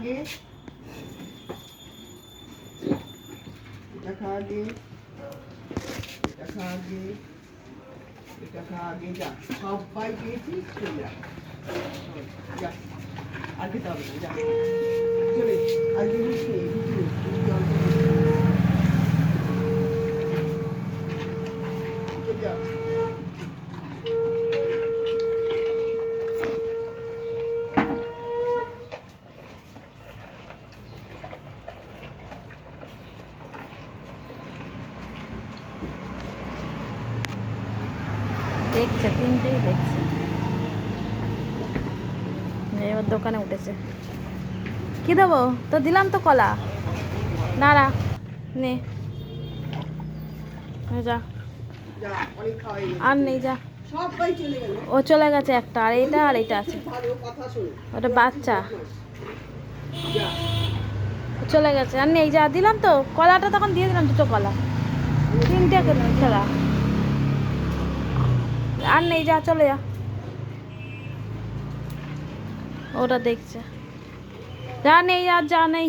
আগে, এটা খা আগে, এটা খা আগে, এটা খা আগে। যা, সবাই পেয়েছিস, চলে যা। যা, আর খেতে হবে না, যা চলে। আজকে রুটি নেই, রুটি নেই, রুটি অল্প নেই। চলে যা। দেখছে, তিনটেই দেখছে। এবার দোকানে উঠেছে। কি দেবো তো? দিলাম তো কলা। নাড়া নে, যা। যা, অনেক খাওয়াই গেছে, আর চলে নেই, যা। যা। সবাই চলে গেল। ও চলে গেছে একটা, আর এইটা আর এইটা আছে। ভালো কথা শোনো। ওটা বাচ্চা যা। চলে গেছে। আর নেই, যা। দিলাম তো কলাটা, তখন দিয়ে দিলাম দুটো কলা, তিনটে খেলা। আর নেই, যা, চলে যা। ওটা দেখছে। যা, নেই, আর যা নেই।